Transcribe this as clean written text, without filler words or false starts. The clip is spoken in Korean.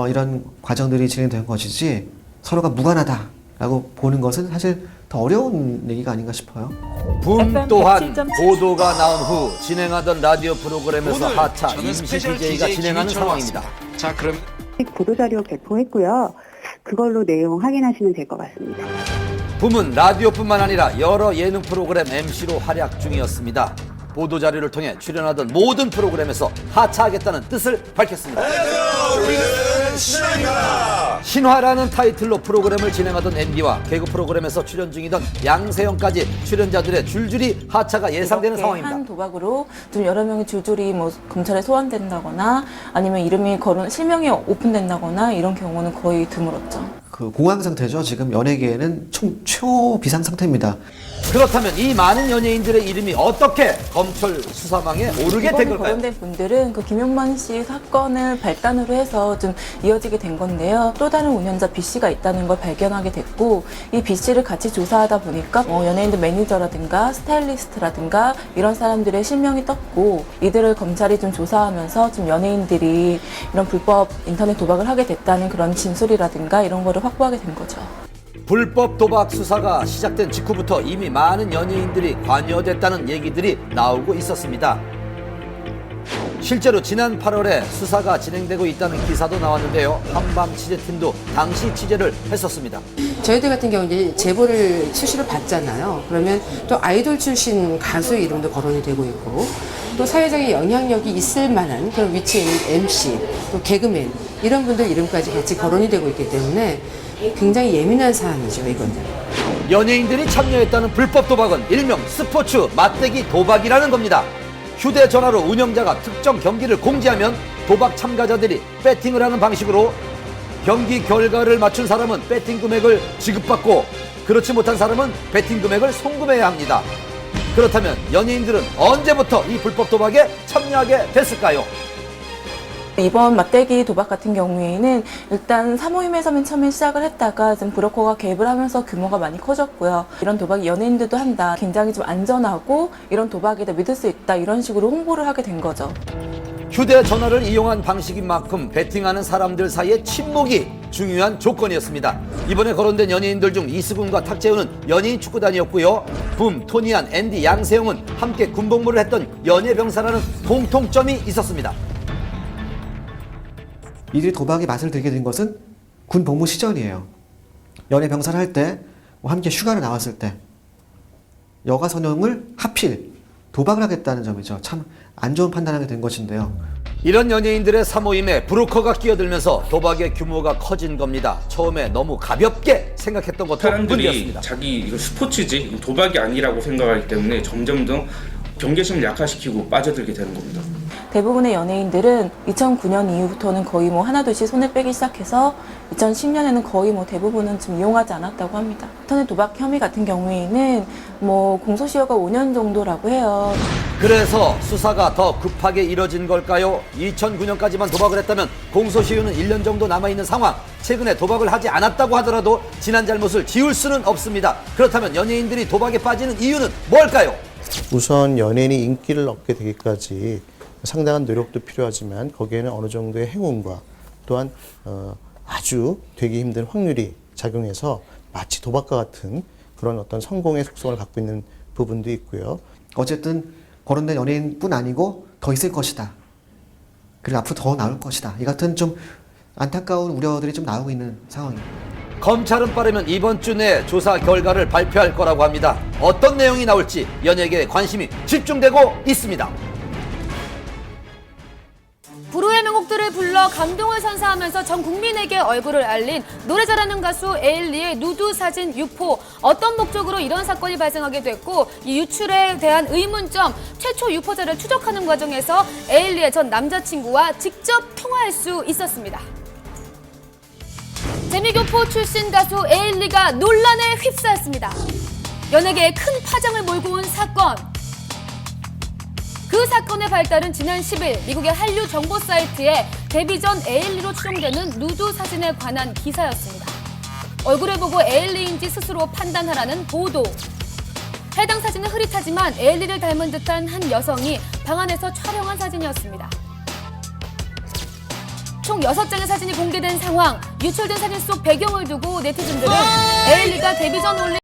이런 과정들이 진행된 것이지 서로가 무관하다라고 보는 것은 사실 더 어려운 얘기가 아닌가 싶어요. 붐 또한 보도가 나온 후 진행하던 라디오 프로그램에서 하차 임시 DJ가 진행하는 상황입니다. 자, 그럼 보도자료 배포했고요. 그걸로 내용 확인하시면 될 것 같습니다. 붐은 라디오뿐만 아니라 여러 예능 프로그램 MC로 활약 중이었습니다. 보도자료를 통해 출연하던 모든 프로그램에서 하차하겠다는 뜻을 밝혔습니다. 안녕하세요. 우리는 신화입니다. 신화라는 타이틀로 프로그램을 진행하던 MB와 개그 프로그램에서 출연 중이던 양세형까지 출연자들의 줄줄이 하차가 예상되는 상황입니다. 한 도박으로 좀 여러 명이 줄줄이 뭐 검찰에 소환된다거나 아니면 이름이 거론 실명이 오픈된다거나 이런 경우는 거의 드물었죠. 그 공황 상태죠. 지금 연예계에는 초비상 상태입니다. 그렇다면 이 많은 연예인들의 이름이 어떻게 검찰 수사망에 오르게 된 이번에 걸까요? 거론된 분들은 그 김용만 씨 사건을 발단으로 해서 좀 이어지게 된 건데요. 또 다른 운영자 B 씨가 있다는 걸 발견하게 됐고 이 B 씨를 같이 조사하다 보니까 연예인들 매니저라든가 스타일리스트라든가 이런 사람들의 실명이 떴고 이들을 검찰이 좀 조사하면서 좀 연예인들이 이런 불법 인터넷 도박을 하게 됐다는 그런 진술이라든가 이런 거를 확보하게 된 거죠. 불법 도박 수사가 시작된 직후부터 이미 많은 연예인들이 관여됐다는 얘기들이 나오고 있었습니다. 실제로 지난 8월에 수사가 진행되고 있다는 기사도 나왔는데요. 한밤 취재팀도 당시 취재를 했었습니다. 저희들 같은 경우 이제 제보를 수시로 받잖아요. 그러면 또 아이돌 출신 가수 이름도 거론이 되고 있고 또 사회적인 영향력이 있을 만한 그런 위치에 있는 MC, 또 개그맨 이런 분들 이름까지 같이 거론이 되고 있기 때문에 굉장히 예민한 사안이죠, 이거는. 연예인들이 참여했다는 불법 도박은 일명 스포츠 맞대기 도박이라는 겁니다. 휴대전화로 운영자가 특정 경기를 공지하면 도박 참가자들이 배팅을 하는 방식으로 경기 결과를 맞춘 사람은 배팅 금액을 지급받고 그렇지 못한 사람은 배팅 금액을 송금해야 합니다. 그렇다면 연예인들은 언제부터 이 불법 도박에 참여하게 됐을까요? 이번 맞대기 도박 같은 경우에는 일단 사모임에서 맨 처음에 시작을 했다가 좀 브로커가 개입을 하면서 규모가 많이 커졌고요. 이런 도박이 연예인들도 한다. 굉장히 좀 안전하고 이런 도박이다 믿을 수 있다. 이런 식으로 홍보를 하게 된 거죠. 휴대전화를 이용한 방식인 만큼 배팅하는 사람들 사이의 친목이 중요한 조건이었습니다. 이번에 거론된 연예인들 중 이수근과 탁재훈은 연예인 축구단이었고요. 붐, 토니안, 앤디, 양세형은 함께 군복무를 했던 연예병사라는 공통점이 있었습니다. 이들이 도박의 맛을 들게 된 것은 군 복무 시절이에요. 연예 병사를 할 때 함께 휴가를 나왔을 때 여가 선용을 하필 도박을 하겠다는 점이죠. 참 안 좋은 판단하게 된 것인데요. 이런 연예인들의 사모임에 브로커가 끼어들면서 도박의 규모가 커진 겁니다. 처음에 너무 가볍게 생각했던 것도 사람들이 문제였습니다. 자기 이거 스포츠지 이거 도박이 아니라고 생각하기 때문에 점점 더 경계심을 약화시키고 빠져들게 되는 겁니다. 대부분의 연예인들은 2009년 이후부터는 거의 뭐 하나둘씩 손을 빼기 시작해서 2010년에는 거의 뭐 대부분은 좀 이용하지 않았다고 합니다. 인터넷 도박 혐의 같은 경우에는 뭐 공소시효가 5년 정도라고 해요. 그래서 수사가 더 급하게 이뤄진 걸까요? 2009년까지만 도박을 했다면 공소시효는 1년 정도 남아있는 상황. 최근에 도박을 하지 않았다고 하더라도 지난 잘못을 지울 수는 없습니다. 그렇다면 연예인들이 도박에 빠지는 이유는 뭘까요? 우선 연예인이 인기를 얻게 되기까지 상당한 노력도 필요하지만 거기에는 어느 정도의 행운과 또한 아주 되기 힘든 확률이 작용해서 마치 도박과 같은 그런 어떤 성공의 속성을 갖고 있는 부분도 있고요. 어쨌든 거론된 연예인뿐 아니고 더 있을 것이다. 그리고 앞으로 더 나올 것이다. 이 같은 좀 안타까운 우려들이 좀 나오고 있는 상황입니다. 검찰은 빠르면 이번 주 내에 조사 결과를 발표할 거라고 합니다. 어떤 내용이 나올지 연예계에 관심이 집중되고 있습니다. 불후의 명곡들을 불러 감동을 선사하면서 전 국민에게 얼굴을 알린 노래 잘하는 가수 에일리의 누드 사진 유포. 어떤 목적으로 이런 사건이 발생하게 됐고 이 유출에 대한 의문점, 최초 유포자를 추적하는 과정에서 에일리의 전 남자친구와 직접 통화할 수 있었습니다. 재미교포 출신 가수 에일리가 논란에 휩싸였습니다. 연예계에 큰 파장을 몰고 온 사건. 그 사건의 발달은 지난 10일 미국의 한류 정보 사이트에 데뷔 전 에일리로 추정되는 누드 사진에 관한 기사였습니다. 얼굴을 보고 에일리인지 스스로 판단하라는 보도. 해당 사진은 흐릿하지만 에일리를 닮은 듯한 한 여성이 방 안에서 촬영한 사진이었습니다. 총 6장의 사진이 공개된 상황. 유출된 사진 속 배경을 두고 네티즌들은 에일리가 데뷔 전 올린